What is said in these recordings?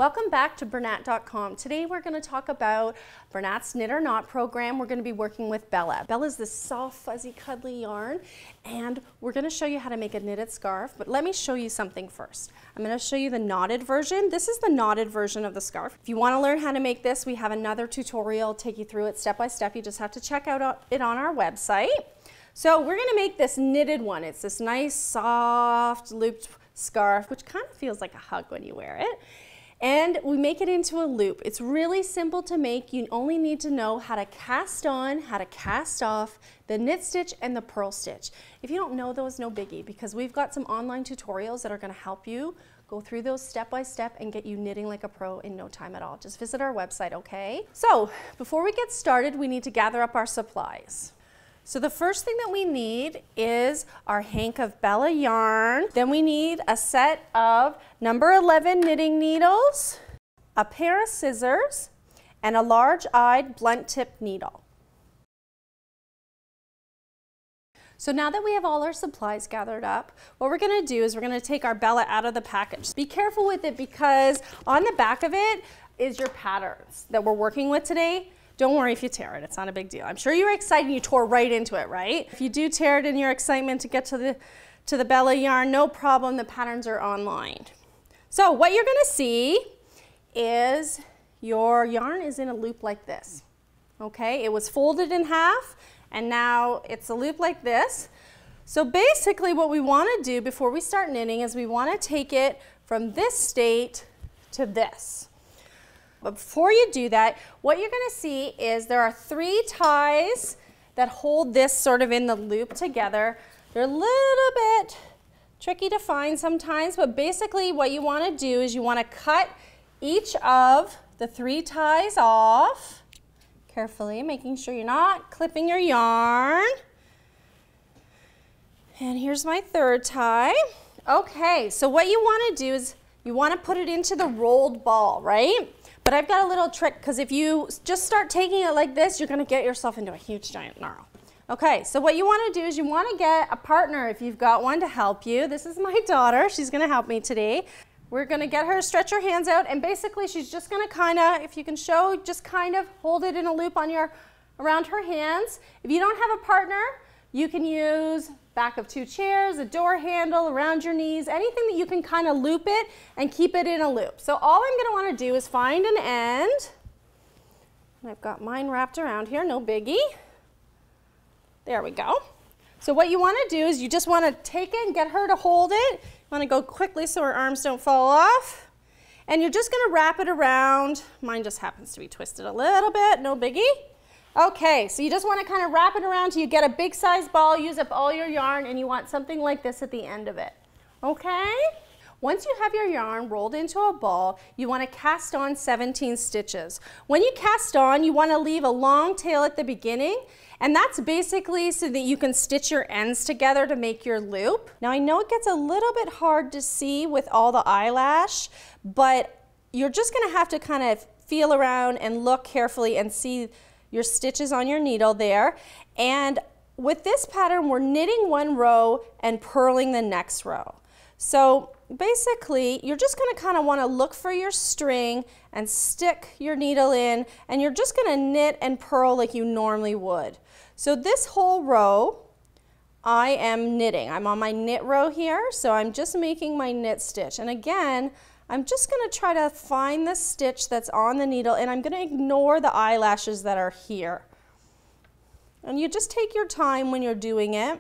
Welcome back to Bernat.com. Today we're going to talk about Bernat's Knit or Knot program. We're going to be working with Bella. Bella's this soft, fuzzy, cuddly yarn, and we're going to show you how to make a knitted scarf. But let me show you something first. I'm going to show you the knotted version. This is the knotted version of the scarf. If you want to learn how to make this, we have another tutorial, take you through it step by step. You just have to check out it on our website. So we're going to make this knitted one. It's this nice, soft, looped scarf, which kind of feels like a hug when you wear it. And we make it into a loop. It's really simple to make. You only need to know how to cast on, how to cast off, the knit stitch and the purl stitch. If you don't know those, no biggie, because we've got some online tutorials that are going to help you go through those step by step and get you knitting like a pro in no time at all. Just visit our website, okay? So before we get started, we need to gather up our supplies. So the first thing that we need is our hank of Bella yarn. Then we need a set of number 11 knitting needles, a pair of scissors, and a large-eyed blunt tip needle. So now that we have all our supplies gathered up, what we're going to do is we're going to take our Bella out of the package. Be careful with it because on the back of it is your patterns that we're working with today. Don't worry if you tear it, it's not a big deal. I'm sure you were excited and you tore right into it, right? If you do tear it in your excitement to get to the Bella yarn, no problem, the patterns are online. So what you're gonna see is your yarn is in a loop like this, okay? It was folded in half and now it's a loop like this. So basically what we wanna do before we start knitting is we wanna take it from this state to this. But before you do that, what you're going to see is there are 3 ties that hold this sort of in the loop together. They're a little bit tricky to find sometimes, but basically what you want to do is you want to cut each of the 3 ties off carefully, making sure you're not clipping your yarn. And here's my 3rd tie. Okay, so what you want to do is you want to put it into the rolled ball, right? But I've got a little trick because if you just start taking it like this, you're going to get yourself into a huge giant gnarl. Okay, so what you want to do is you want to get a partner if you've got one to help you. This is my daughter. She's going to help me today. We're going to get her to stretch her hands out, and basically she's just going to kind of, if you can show, just kind of hold it in a loop on around her hands. If you don't have a partner, you can use back of 2 chairs, a door handle around your knees, anything that you can kind of loop it and keep it in a loop. So all I'm going to want to do is find an end. And I've got mine wrapped around here, no biggie. There we go. So what you want to do is you just want to take it and get her to hold it. You want to go quickly so her arms don't fall off. And you're just going to wrap it around. Mine just happens to be twisted a little bit, no biggie. Okay, so you just want to kind of wrap it around till you get a big size ball, use up all your yarn, and you want something like this at the end of it. Okay? Once you have your yarn rolled into a ball, you want to cast on 17 stitches. When you cast on, you want to leave a long tail at the beginning, and that's basically so that you can stitch your ends together to make your loop. Now I know it gets a little bit hard to see with all the eyelash, but you're just going to have to kind of feel around and look carefully and see your stitches on your needle there. And with this pattern, we're knitting 1 row and purling the next row. So basically, you're just gonna kind of wanna look for your string and stick your needle in, and you're just gonna knit and purl like you normally would. So this whole row, I am knitting. I'm on my knit row here, so I'm just making my knit stitch. And again, I'm just going to try to find the stitch that's on the needle, and I'm going to ignore the eyelashes that are here. And you just take your time when you're doing it.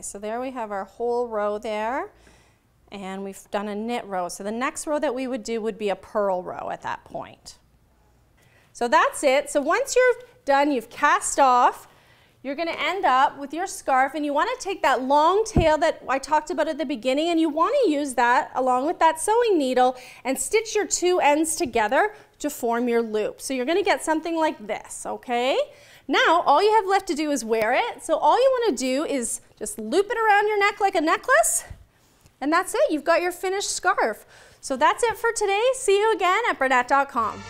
Okay, so there we have our whole row there, and we've done a knit row. So the next row that we would do would be a purl row at that point. So that's it. So once you're done, you've cast off, you're going to end up with your scarf, and you want to take that long tail that I talked about at the beginning, and you want to use that along with that sewing needle and stitch your two ends together to form your loop. So you're going to get something like this, okay? Now all you have left to do is wear it. So all you want to do is just loop it around your neck like a necklace, and that's it. You've got your finished scarf. So that's it for today. See you again at Bernat.com.